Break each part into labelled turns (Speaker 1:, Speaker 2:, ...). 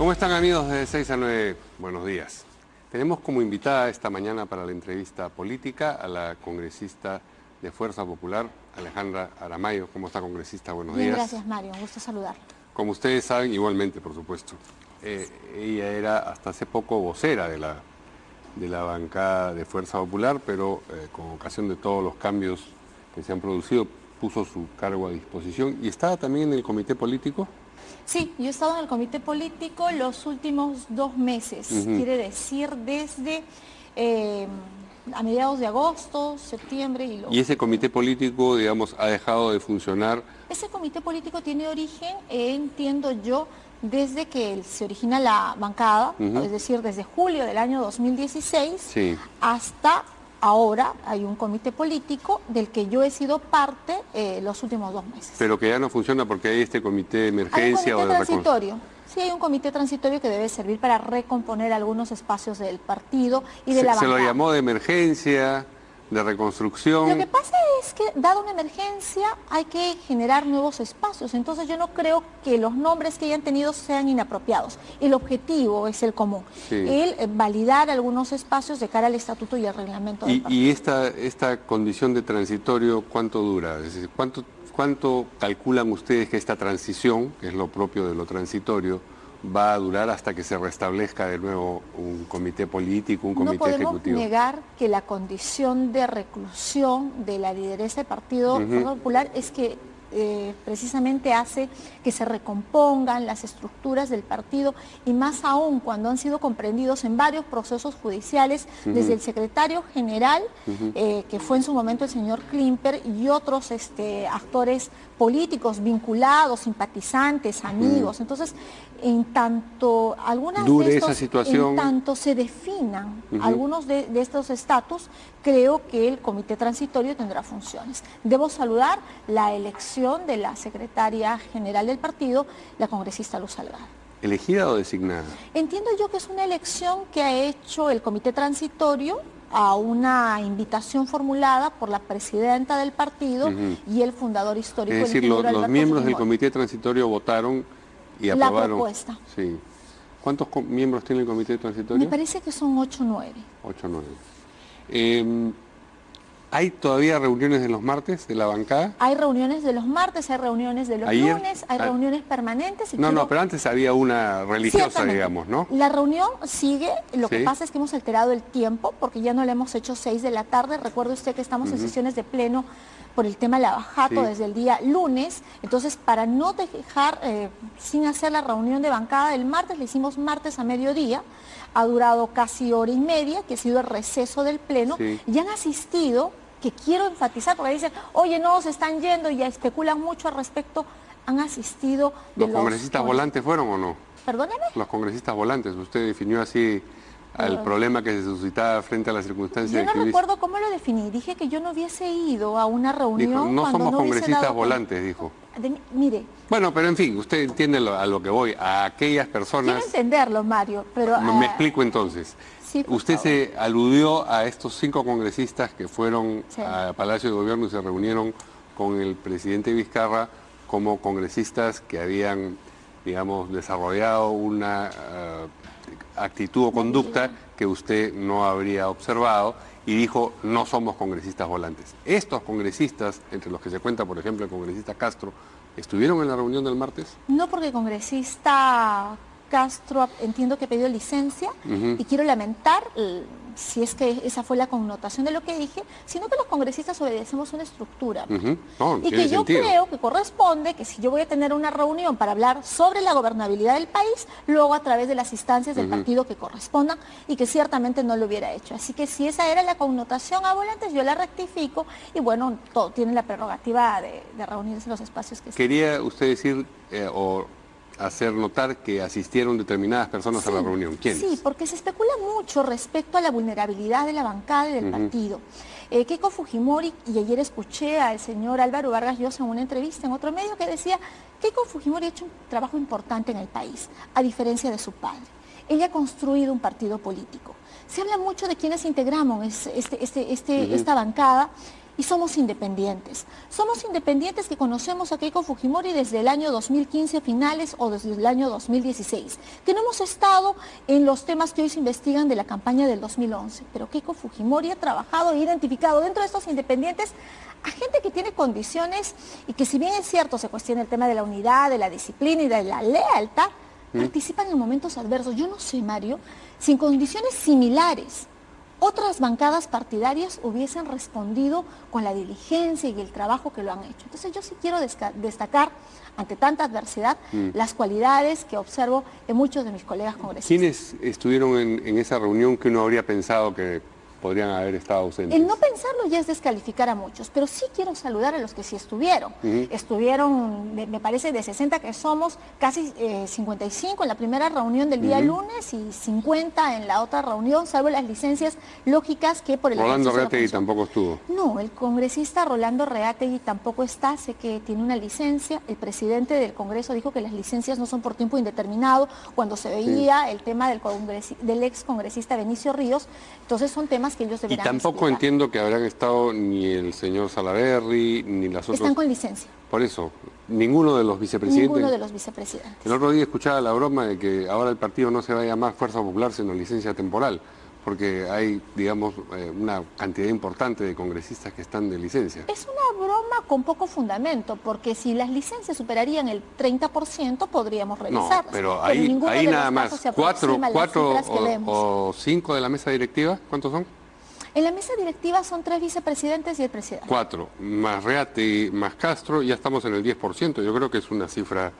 Speaker 1: ¿Cómo están, amigos de 6 a 9? Buenos días. Tenemos como invitada esta mañana para la entrevista política a la congresista de Fuerza Popular, Alejandra Aramayo. ¿Cómo está, congresista? Buenos días.
Speaker 2: Bien, gracias, Mario. Un gusto saludarla.
Speaker 1: Como ustedes saben, igualmente, por supuesto, ella era hasta hace poco vocera de la bancada de Fuerza Popular, pero con ocasión de todos los cambios que se han producido, puso su cargo a disposición y estaba también en el comité político.
Speaker 2: Sí, yo he estado en el comité político los últimos 2 meses, quiere decir desde a mediados de agosto, septiembre
Speaker 1: y ese comité político, digamos, ha dejado de funcionar.
Speaker 2: Ese comité político tiene origen, entiendo yo, desde que se origina la bancada, es decir, desde julio del año 2016
Speaker 1: sí,
Speaker 2: hasta ahora hay un comité político del que yo he sido parte los últimos 2 meses.
Speaker 1: Pero que ya no funciona porque hay este comité de emergencia.
Speaker 2: Hay un comité transitorio. Sí, hay un comité transitorio que debe servir para recomponer algunos espacios del partido y de la bancada.
Speaker 1: Se lo llamó de emergencia, de reconstrucción.
Speaker 2: Lo que pasa es que, dada una emergencia, hay que generar nuevos espacios. Entonces yo no creo que los nombres que hayan tenido sean inapropiados. El objetivo es el común.
Speaker 1: Sí.
Speaker 2: El validar algunos espacios de cara al estatuto y al reglamento del partido.
Speaker 1: ¿Y esta condición de transitorio cuánto dura? Es decir, ¿cuánto calculan ustedes que esta transición, que es lo propio de lo transitorio, va a durar hasta que se restablezca de nuevo un comité político, un comité ejecutivo?
Speaker 2: No podemos negar que la condición de reclusión de la lideresa del Partido Popular es que precisamente hace que se recompongan las estructuras del partido y más aún cuando han sido comprendidos en varios procesos judiciales desde el secretario general, que fue en su momento el señor Klimper, y otros actores políticos vinculados, simpatizantes, amigos. Entonces, en tanto en tanto se definan algunos de estos estatus, creo que el comité transitorio tendrá funciones. Debo saludar la elección de la secretaria general del partido, la congresista Luz Salgado.
Speaker 1: ¿Elegida o designada?
Speaker 2: Entiendo yo que es una elección que ha hecho el comité transitorio a una invitación formulada por la presidenta del partido y el fundador histórico.
Speaker 1: Es decir, los miembros del comité transitorio votaron y aprobaron
Speaker 2: la propuesta.
Speaker 1: Sí. ¿Cuántos miembros tiene el comité transitorio?
Speaker 2: Me parece que son 8 o 9.
Speaker 1: 8 o 9. ¿Hay todavía reuniones de los martes de la bancada?
Speaker 2: Hay reuniones de los martes, hay reuniones de los lunes, hay reuniones permanentes.
Speaker 1: No, pero antes había una religiosa, digamos, ¿no?
Speaker 2: La reunión sigue, lo que pasa es que hemos alterado el tiempo porque ya no la hemos hecho 6 de la tarde. Recuerde usted que estamos en sesiones de pleno por el tema Lavajato desde el día lunes. Entonces, para no dejar sin hacer la reunión de bancada del martes, le hicimos martes a mediodía. Ha durado casi hora y media, que ha sido el receso del pleno, y han asistido, que quiero enfatizar, porque dicen, oye, no, se están yendo y ya especulan mucho al respecto, han asistido...
Speaker 1: ¿Los congresistas volantes fueron o no?
Speaker 2: ¿Perdóname?
Speaker 1: Los congresistas volantes, usted definió así al problema que se suscitaba frente a las circunstancias.
Speaker 2: Yo no recuerdo cómo lo definí, dije que yo no hubiese ido a una reunión.
Speaker 1: Dijo, no somos congresistas volantes, dijo.
Speaker 2: Mire.
Speaker 1: Bueno, pero en fin, usted entiende a lo que voy, a aquellas personas...
Speaker 2: Quiero entenderlo, Mario, pero...
Speaker 1: Me explico entonces.
Speaker 2: Sí,
Speaker 1: usted se aludió a estos 5 congresistas que fueron a Palacio de Gobierno y se reunieron con el presidente Vizcarra como congresistas que habían, digamos, desarrollado una actitud o conducta que usted no habría observado y dijo, no somos congresistas volantes. Estos congresistas, entre los que se cuenta, por ejemplo, el congresista Castro, ¿estuvieron en la reunión del martes?
Speaker 2: No, porque el congresista Castro entiendo que pidió licencia y quiero lamentar si es que esa fue la connotación de lo que dije, sino que los congresistas obedecemos una estructura. Y que yo creo que corresponde que si yo voy a tener una reunión para hablar sobre la gobernabilidad del país, luego a través de las instancias del partido que correspondan y que ciertamente no lo hubiera hecho. Así que si esa era la connotación a volantes, yo la rectifico y todo tiene la prerrogativa de reunirse en los espacios que
Speaker 1: ¿Quería usted decir o hacer notar que asistieron determinadas personas a la reunión? ¿Quiénes?
Speaker 2: Sí, porque se especula mucho respecto a la vulnerabilidad de la bancada y del partido. Keiko Fujimori, y ayer escuché al señor Álvaro Vargas Llosa en una entrevista en otro medio que decía, Keiko Fujimori ha hecho un trabajo importante en el país, a diferencia de su padre. Ella ha construido un partido político. Se habla mucho de quienes integramos esta bancada y somos independientes. Somos independientes que conocemos a Keiko Fujimori desde el año 2015 finales o desde el año 2016, que no hemos estado en los temas que hoy se investigan de la campaña del 2011, pero Keiko Fujimori ha trabajado e identificado dentro de estos independientes a gente que tiene condiciones y que, si bien es cierto se cuestiona el tema de la unidad, de la disciplina y de la lealtad, participan en momentos adversos. Yo no sé, Mario, si en condiciones similares otras bancadas partidarias hubiesen respondido con la diligencia y el trabajo que lo han hecho. Entonces yo sí quiero destacar, ante tanta adversidad, las cualidades que observo en muchos de mis colegas congresistas.
Speaker 1: ¿Quiénes estuvieron en esa reunión que uno habría pensado que podrían haber estado ausentes?
Speaker 2: El no pensarlo ya es descalificar a muchos, pero sí quiero saludar a los que sí estuvieron. Estuvieron, me parece, de 60 que somos, casi 55 en la primera reunión del día lunes y 50 en la otra reunión, salvo las licencias lógicas que por el...
Speaker 1: Rolando Reategui tampoco estuvo.
Speaker 2: No, el congresista Rolando Reategui tampoco está, sé que tiene una licencia. El presidente del Congreso dijo que las licencias no son por tiempo indeterminado cuando se veía el tema del ex congresista Benicio Ríos, entonces son temas que ellos deberán
Speaker 1: Y tampoco explicar. Entiendo que habrán estado ni el señor Salaverry, ni las otras...
Speaker 2: Están con licencia.
Speaker 1: Por eso, ninguno de los vicepresidentes...
Speaker 2: Ninguno de los vicepresidentes.
Speaker 1: El otro día escuchaba la broma de que ahora el partido no se va a llamar Fuerza Popular, sino licencia temporal, porque hay, digamos, una cantidad importante de congresistas que están de licencia.
Speaker 2: Es una broma con poco fundamento, porque si las licencias superarían el 30%, podríamos revisarlas.
Speaker 1: No, pero ahí nada más, cuatro o 5 de la mesa directiva, ¿cuántos son?
Speaker 2: En la mesa directiva son 3 vicepresidentes y el presidente.
Speaker 1: 4, más Reategui, más Castro, ya estamos en el 10%. Yo creo que es una cifra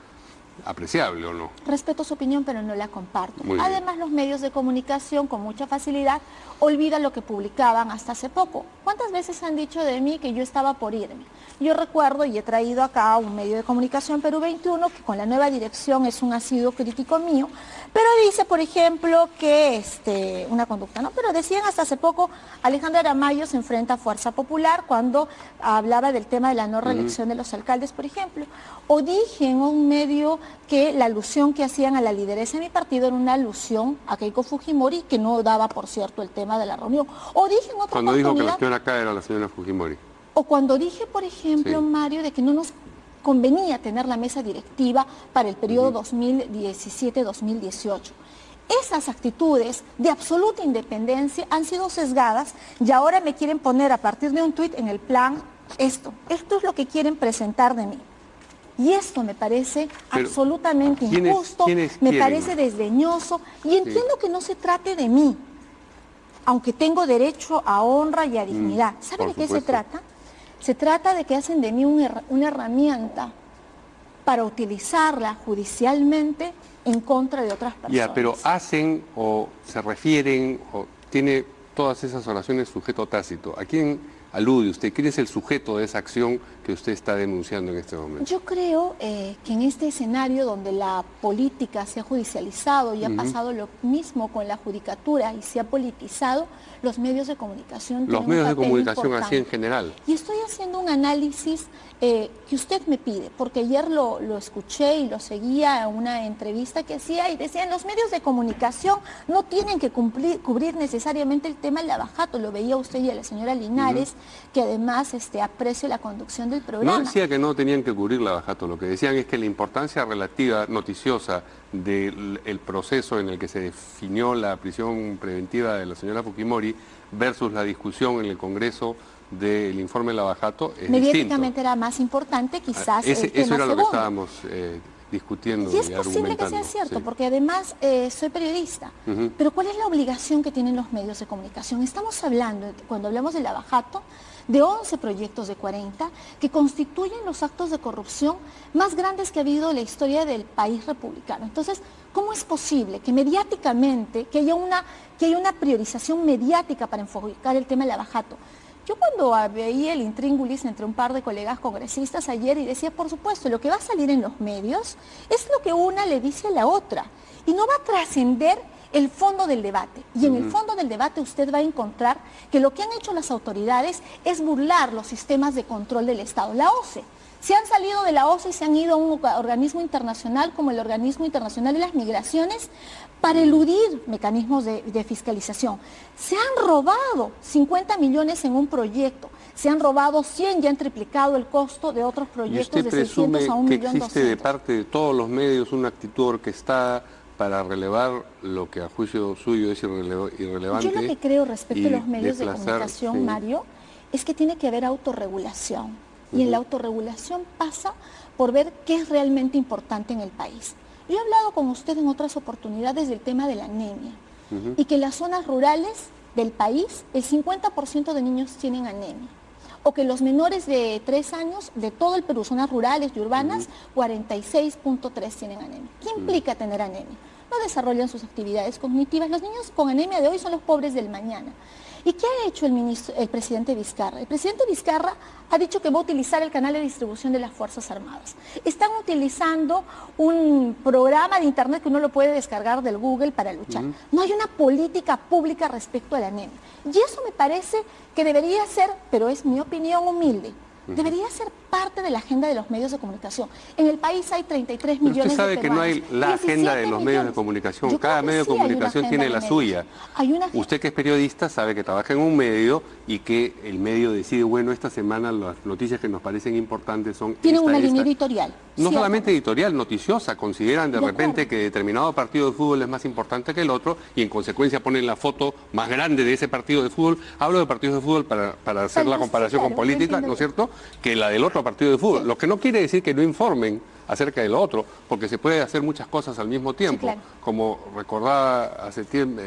Speaker 1: apreciable, ¿o no?
Speaker 2: Respeto su opinión, pero no la comparto.
Speaker 1: Muy
Speaker 2: Además,
Speaker 1: bien.
Speaker 2: los medios de comunicación con mucha facilidad olvidan lo que publicaban hasta hace poco. ¿Cuántas veces han dicho de mí que yo estaba por irme? Yo recuerdo y he traído acá un medio de comunicación, Perú 21, que con la nueva dirección es un asiduo crítico mío, pero dice, por ejemplo, que una conducta, ¿no? Pero decían hasta hace poco, Alejandro Aramayo se enfrenta a Fuerza Popular cuando hablaba del tema de la no reelección de los alcaldes, por ejemplo. O dije en un medio que la alusión que hacían a la lideresa de mi partido era una alusión a Keiko Fujimori, que no daba, por cierto, el tema de la reunión. O dije en otra
Speaker 1: Cuando
Speaker 2: oportunidad,
Speaker 1: dijo que la señora acá era la señora Fujimori.
Speaker 2: O cuando dije, por ejemplo, Mario, de que no nos convenía tener la mesa directiva para el periodo 2017-2018. Esas actitudes de absoluta independencia han sido sesgadas y ahora me quieren poner a partir de un tuit en el plan esto. Esto es lo que quieren presentar de mí. Y esto me parece absolutamente injusto, me parece desdeñoso y entiendo que no se trate de mí, aunque tengo derecho a honra y a dignidad. ¿Sabe de qué se trata? Se trata de que hacen de mí una herramienta para utilizarla judicialmente en contra de otras personas.
Speaker 1: Ya, pero hacen o se refieren o tiene todas esas oraciones sujeto tácito. ¿A quién alude usted? ¿Quién es el sujeto de esa acción que usted está denunciando en este momento?
Speaker 2: Yo creo que en este escenario donde la política se ha judicializado y ha pasado lo mismo con la judicatura y se ha politizado, los medios de comunicación tienen
Speaker 1: los medios de comunicación
Speaker 2: importante.
Speaker 1: así en general.
Speaker 2: Y estoy haciendo un análisis que usted me pide, porque ayer lo escuché y lo seguía en una entrevista que hacía y decían, los medios de comunicación no tienen que cubrir necesariamente el tema del lavajato. Lo veía usted y a la señora Linares, que además aprecio la conducción del programa.
Speaker 1: No decía que no tenían que cubrir lavajato, lo que decían es que la importancia relativa, noticiosa, del proceso en el que se definió la prisión preventiva de la señora Fujimori versus la discusión en el Congreso del informe Lavajato es
Speaker 2: mediáticamente era más importante quizás el tema
Speaker 1: eso era
Speaker 2: segundo.
Speaker 1: Lo que estábamos discutiendo
Speaker 2: y es posible que sea cierto, porque además soy periodista, pero ¿cuál es la obligación que tienen los medios de comunicación? Estamos hablando, cuando hablamos de Lavajato, de 11 proyectos de 40 que constituyen los actos de corrupción más grandes que ha habido en la historia del país republicano. Entonces, ¿cómo es posible que mediáticamente, que haya una priorización mediática para enfocar el tema del Lavajato? Yo cuando veía el intríngulis entre un par de colegas congresistas ayer y decía, por supuesto, lo que va a salir en los medios es lo que una le dice a la otra y no va a trascender el fondo del debate. Y en el fondo del debate usted va a encontrar que lo que han hecho las autoridades es burlar los sistemas de control del Estado. La OCE. Se han salido de la OCE y se han ido a un organismo internacional como el Organismo Internacional de las Migraciones para eludir mecanismos de fiscalización. Se han robado 50 millones en un proyecto. Se han robado 100 y han triplicado el costo de otros proyectos de 600 a 1.200.000.
Speaker 1: ¿Y usted presume que existe de parte de todos los medios una actitud orquestada para relevar lo que a juicio suyo es irrelevante?
Speaker 2: Yo lo que creo respecto a los medios de comunicación,
Speaker 1: sí,
Speaker 2: Mario, es que tiene que haber autorregulación. Y en la autorregulación pasa por ver qué es realmente importante en el país. Yo he hablado con usted en otras oportunidades del tema de la anemia y que en las zonas rurales del país el 50% de niños tienen anemia. O que los menores de 3 años de todo el Perú, zonas rurales y urbanas, 46.3 tienen anemia. ¿Qué implica tener anemia? No desarrollan sus actividades cognitivas. Los niños con anemia de hoy son los pobres del mañana. ¿Y qué ha hecho el presidente Vizcarra? El presidente Vizcarra ha dicho que va a utilizar el canal de distribución de las Fuerzas Armadas. Están utilizando un programa de internet que uno lo puede descargar del Google para luchar. No hay una política pública respecto a la anemia. Y eso me parece que debería ser, pero es mi opinión humilde, debería ser parte de la agenda de los medios de comunicación. En el país hay 33 millones de peruanos.
Speaker 1: Usted sabe que no hay la agenda de los medios de comunicación. Cada medio de comunicación tiene la suya. Usted que es periodista sabe que trabaja en un medio y que el medio decide, bueno, esta semana las noticias que nos parecen importantes son...
Speaker 2: Tienen una línea editorial.
Speaker 1: No solamente editorial, noticiosa. Consideran de repente que determinado partido de fútbol es más importante que el otro y en consecuencia ponen la foto más grande de ese partido de fútbol. Hablo de partidos de fútbol para hacer la comparación con política, ¿no es cierto?, que la del otro partido de fútbol. Sí. Lo que no quiere decir que no informen acerca de lo otro, porque se puede hacer muchas cosas al mismo tiempo. Sí, claro. Como recordaba hace tiempo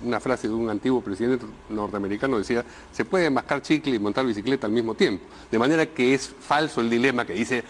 Speaker 1: una frase de un antiguo presidente norteamericano, decía, se puede mascar chicle y montar bicicleta al mismo tiempo. De manera que es falso el dilema que dice,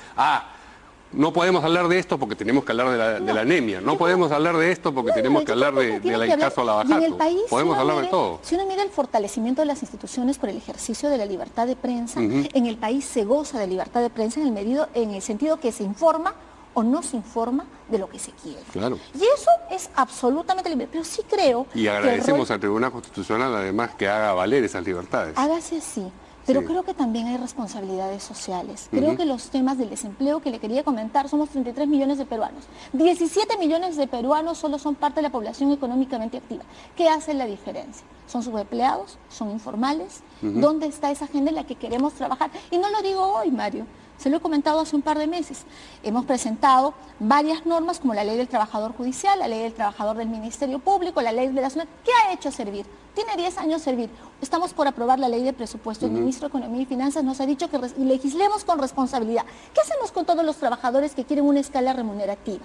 Speaker 1: no podemos hablar de esto porque tenemos que hablar de la anemia. No podemos hablar de esto porque tenemos que hablar del caso Lavajato. Podemos hablar de todo.
Speaker 2: Si uno mira el fortalecimiento de las instituciones por el ejercicio de la libertad de prensa, en el país se goza de libertad de prensa en el sentido que se informa o no se informa de lo que se quiere.
Speaker 1: Claro.
Speaker 2: Y eso es absolutamente libre. Pero sí creo...
Speaker 1: Y agradecemos al Tribunal Constitucional además que haga valer esas libertades.
Speaker 2: Hágase así. Pero creo que también hay responsabilidades sociales. Creo que los temas del desempleo que le quería comentar, somos 33 millones de peruanos. 17 millones de peruanos solo son parte de la población económicamente activa. ¿Qué hace la diferencia? ¿Son subempleados? ¿Son informales? ¿Dónde está esa agenda en la que queremos trabajar? Y no lo digo hoy, Mario. Se lo he comentado hace un par de meses. Hemos presentado varias normas como la ley del trabajador judicial, la ley del trabajador del Ministerio Público, la ley de la zona. ¿Qué ha hecho servir? Tiene 10 años servir. Estamos por aprobar la ley de presupuesto. El ministro de Economía y Finanzas nos ha dicho que legislemos con responsabilidad. ¿Qué hacemos con todos los trabajadores que quieren una escala remunerativa?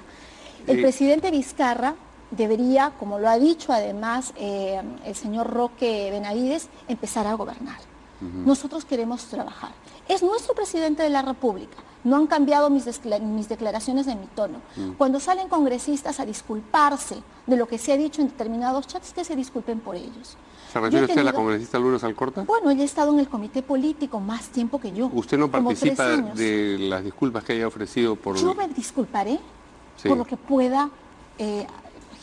Speaker 2: El presidente Vizcarra debería, como lo ha dicho además el señor Roque Benavides, empezar a gobernar. Nosotros queremos trabajar. Es nuestro presidente de la República. No han cambiado mis declaraciones de mi tono. Cuando salen congresistas a disculparse de lo que se ha dicho en determinados chats, que se disculpen por ellos.
Speaker 1: ¿Se refiere usted a la congresista Lourdes Alcorta?
Speaker 2: Bueno, ella ha estado en el comité político más tiempo que yo.
Speaker 1: ¿Usted no participa de las disculpas que haya ofrecido por...?
Speaker 2: Yo me disculparé por lo que pueda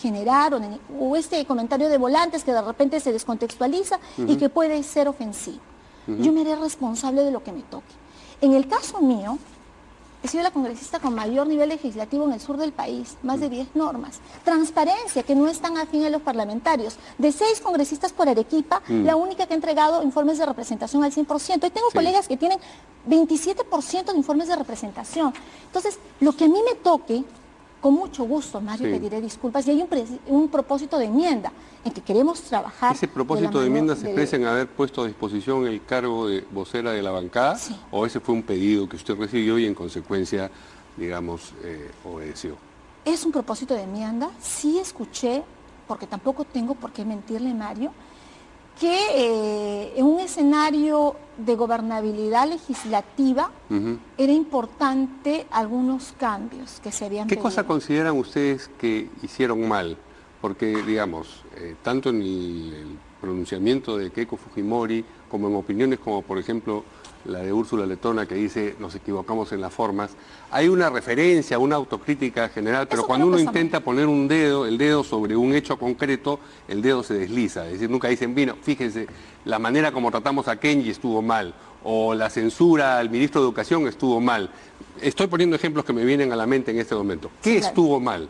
Speaker 2: generar o este comentario de volantes que de repente se descontextualiza y que puede ser ofensivo. Yo me haré responsable de lo que me toque. En el caso mío, he sido la congresista con mayor nivel legislativo en el sur del país, más de 10 normas. Transparencia, que no es tan afín a los parlamentarios. De 6 congresistas por Arequipa, la única que ha entregado informes de representación al 100%. Y tengo colegas que tienen 27% de informes de representación. Entonces, lo que a mí me toque, con mucho gusto, Mario, pediré disculpas. Y hay un propósito de enmienda en que queremos trabajar...
Speaker 1: ¿Ese propósito de enmienda se expresa en haber puesto a disposición el cargo de vocera de la bancada? Sí. ¿O ese fue un pedido que usted recibió y en consecuencia, digamos, obedeció?
Speaker 2: Es un propósito de enmienda. Sí escuché, porque tampoco tengo por qué mentirle, Mario, que en un escenario de gobernabilidad legislativa era importante algunos cambios que se habían pedido.
Speaker 1: ¿Qué cosa consideran ustedes que hicieron mal? Porque, digamos, tanto en el pronunciamiento de Keiko Fujimori como en opiniones como, por ejemplo, la de Úrsula Letona, que dice nos equivocamos en las formas, hay una referencia, una autocrítica general, pero cuando uno intenta poner el dedo sobre un hecho concreto, el dedo se desliza. Es decir, nunca dicen, fíjense, la manera como tratamos a Kenji estuvo mal, o la censura al ministro de Educación estuvo mal. Estoy poniendo ejemplos que me vienen a la mente en este momento. ¿Qué estuvo mal?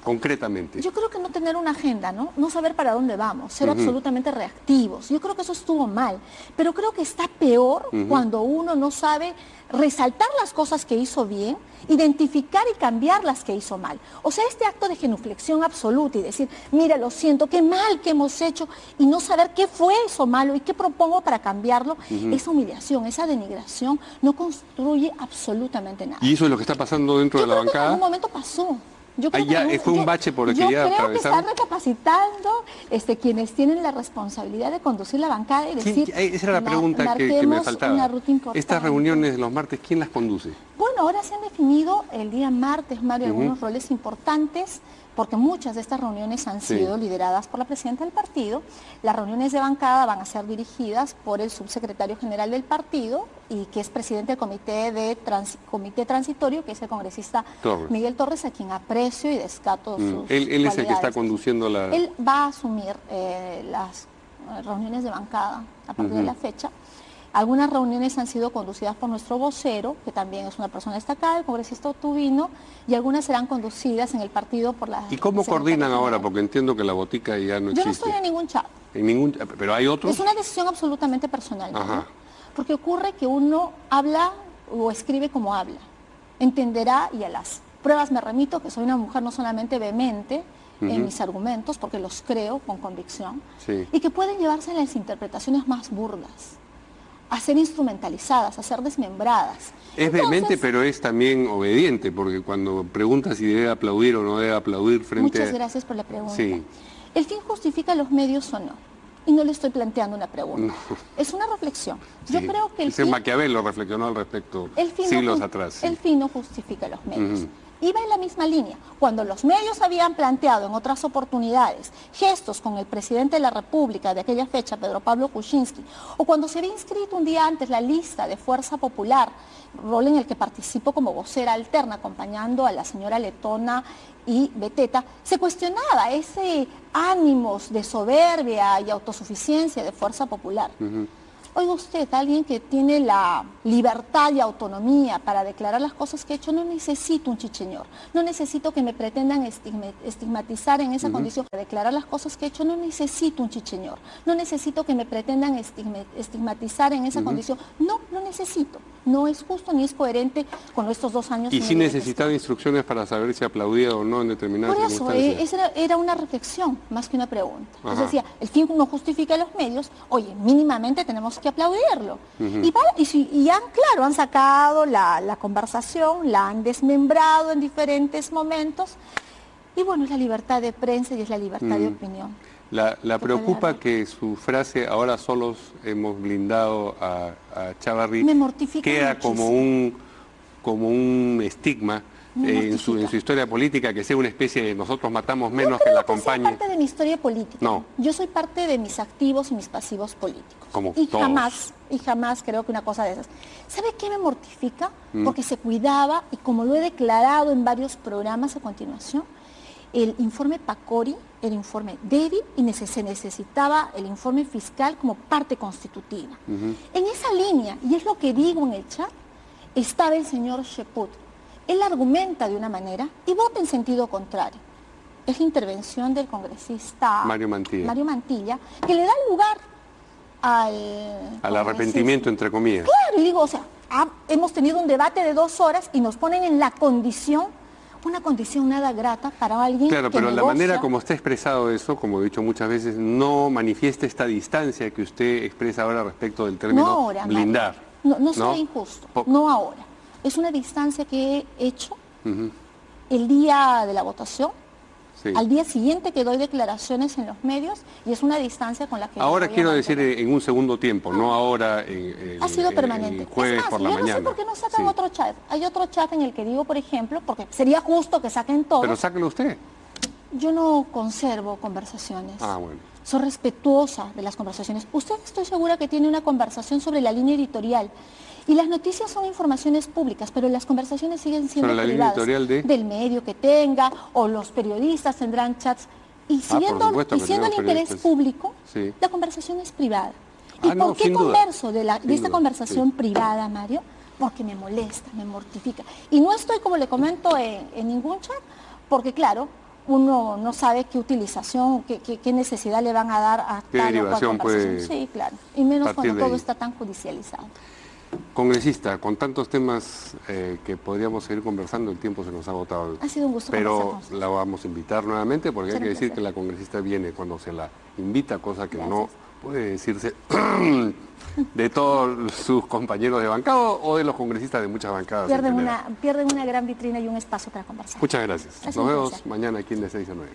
Speaker 1: concretamente?
Speaker 2: Yo creo que no tener una agenda, ¿no? No saber para dónde vamos, ser absolutamente reactivos. Yo creo que eso estuvo mal, pero creo que está peor cuando uno no sabe resaltar las cosas que hizo bien, identificar y cambiar las que hizo mal. O sea, este acto de genuflexión absoluta y decir, mira, lo siento, qué mal que hemos hecho, y no saber qué fue eso malo y qué propongo para cambiarlo, esa humillación, esa denigración, no construye absolutamente nada.
Speaker 1: ¿Y eso es lo que está pasando dentro de la bancada?
Speaker 2: En algún momento pasó. Yo creo
Speaker 1: fue un bache por el que ya atravesaron.
Speaker 2: Yo creo que están recapacitando quienes tienen la responsabilidad de conducir la bancada y decir...
Speaker 1: Esa era la pregunta que me faltaba. Estas reuniones de los martes, ¿quién las conduce?
Speaker 2: Bueno, ahora se han definido el día martes, Mario, algunos roles importantes, porque muchas de estas reuniones han sido lideradas por la presidenta del partido. Las reuniones de bancada van a ser dirigidas por el subsecretario general del partido y que es presidente del comité transitorio, que es el congresista Miguel Torres, a quien aprecio y descato sus
Speaker 1: él es el que está conduciendo la...
Speaker 2: Él va a asumir las reuniones de bancada a partir de la fecha. Algunas reuniones han sido conducidas por nuestro vocero, que también es una persona destacada, el congresista Otuvino, y algunas serán conducidas en el partido por la...
Speaker 1: ¿Y cómo coordinan ahora? Porque entiendo que la botica ya no existe.
Speaker 2: Yo no estoy en ningún chat.
Speaker 1: ¿Pero hay otros?
Speaker 2: Es una decisión absolutamente personal, ¿no? Porque ocurre que uno habla o escribe como habla. Entenderá, y a las pruebas me remito, que soy una mujer no solamente vehemente en mis argumentos, porque los creo con convicción, y que pueden llevarse las interpretaciones más burdas, a ser instrumentalizadas, a ser desmembradas.
Speaker 1: Es vehemente, pero es también obediente, porque cuando pregunta si debe aplaudir o no debe aplaudir frente
Speaker 2: Muchas gracias por la pregunta. ¿El fin justifica los medios o no? Y no le estoy planteando una pregunta. No. Es una reflexión. Yo creo que el fin...
Speaker 1: Maquiavelo reflexionó al respecto siglos atrás.
Speaker 2: El fin no justifica los medios. Iba en la misma línea. Cuando los medios habían planteado en otras oportunidades gestos con el presidente de la República de aquella fecha, Pedro Pablo Kuczynski, o cuando se había inscrito un día antes la lista de Fuerza Popular, rol en el que participo como vocera alterna, acompañando a la señora Letona y Beteta, se cuestionaba ese ánimos de soberbia y autosuficiencia de Fuerza Popular. Oiga usted, alguien que tiene la libertad y autonomía para declarar las cosas que he hecho, no necesito un chicheñor, no necesito que me pretendan estigmatizar en esa condición. Para declarar las cosas que he hecho, no necesito un chicheñor, no necesito que me pretendan estigmatizar en esa condición. No, no necesito, no es justo ni es coherente con estos 2 años.
Speaker 1: ¿Y si necesitaba instrucciones para saber si aplaudía o no en determinadas
Speaker 2: circunstancias? Por eso, esa era una reflexión más que una pregunta. Entonces decía, el fin no justifica los medios, oye, mínimamente tenemos que aplaudirlo. Y han sacado la conversación, la han desmembrado en diferentes momentos, y bueno, es la libertad de prensa y es la libertad de opinión.
Speaker 1: La preocupa que su frase, ahora solos hemos blindado a Chávarri,
Speaker 2: me mortifica
Speaker 1: queda como un estigma en su historia política, que sea una especie de nosotros matamos menos que la acompañe.
Speaker 2: Yo soy parte de mi historia política.
Speaker 1: No.
Speaker 2: Yo soy parte de mis activos y mis pasivos políticos.
Speaker 1: Como
Speaker 2: y
Speaker 1: todos.
Speaker 2: jamás creo que una cosa de esas. ¿Sabe qué me mortifica? Porque se cuidaba, y como lo he declarado en varios programas a continuación, el informe Pacori, el informe débil, y se necesitaba el informe fiscal como parte constitutiva. En esa línea, y es lo que digo en el chat, estaba el señor Cheput. Él argumenta de una manera y vota en sentido contrario. Es la intervención del congresista
Speaker 1: Mario Mantilla,
Speaker 2: que le da lugar al
Speaker 1: arrepentimiento, entre comillas.
Speaker 2: Claro, y digo, o sea, hemos tenido un debate de 2 horas y nos ponen en la condición, una condición nada grata para alguien
Speaker 1: Claro,
Speaker 2: que
Speaker 1: pero
Speaker 2: negocia.
Speaker 1: la manera como está expresado eso, como he dicho muchas veces, no manifiesta esta distancia que usted expresa ahora respecto del término
Speaker 2: ahora,
Speaker 1: blindar.
Speaker 2: No sea injusto, no ahora. Es una distancia que he hecho el día de la votación, al día siguiente que doy declaraciones en los medios, y es una distancia con la que...
Speaker 1: Ahora quiero decir en un segundo tiempo, no ahora
Speaker 2: ha sido permanente.
Speaker 1: El jueves
Speaker 2: es más,
Speaker 1: por la mañana.
Speaker 2: No sé por qué no sacan otro chat. Hay otro chat en el que digo, por ejemplo, porque sería justo que saquen todo.
Speaker 1: Pero sáquelo usted.
Speaker 2: Yo no conservo conversaciones.
Speaker 1: Bueno.
Speaker 2: Soy respetuosa de las conversaciones. Usted, estoy segura que tiene una conversación sobre la línea editorial. Y las noticias son informaciones públicas, pero las conversaciones siguen siendo
Speaker 1: la
Speaker 2: privadas.
Speaker 1: Línea editorial
Speaker 2: del medio que tenga, o los periodistas tendrán chats. Y siendo el interés público, la conversación es privada. ¿Y por qué converso de esta conversación privada, Mario? Porque me molesta, me mortifica. Y no estoy, como le comento, en ningún chat, porque claro, uno no sabe qué utilización, qué necesidad le van a dar a
Speaker 1: ¿Qué
Speaker 2: tal o cual
Speaker 1: derivación
Speaker 2: conversación.
Speaker 1: puede
Speaker 2: Sí, claro. Y menos cuando todo
Speaker 1: ahí?
Speaker 2: está tan judicializado.
Speaker 1: Congresista, con tantos temas que podríamos seguir conversando, el tiempo se nos ha agotado.
Speaker 2: Ha sido un gusto conversar con
Speaker 1: Pero
Speaker 2: usted.
Speaker 1: la vamos a invitar nuevamente porque hay
Speaker 2: Será
Speaker 1: que
Speaker 2: un
Speaker 1: decir
Speaker 2: placer.
Speaker 1: que la congresista viene cuando se la invita, cosa que
Speaker 2: Gracias.
Speaker 1: no puede decirse de todos sus compañeros de bancada o de los congresistas de muchas bancadas.
Speaker 2: Pierden una gran vitrina y un espacio para conversar.
Speaker 1: Muchas gracias.
Speaker 2: Ha sido
Speaker 1: Nos
Speaker 2: un
Speaker 1: vemos
Speaker 2: placer.
Speaker 1: mañana aquí en de 6 a 9.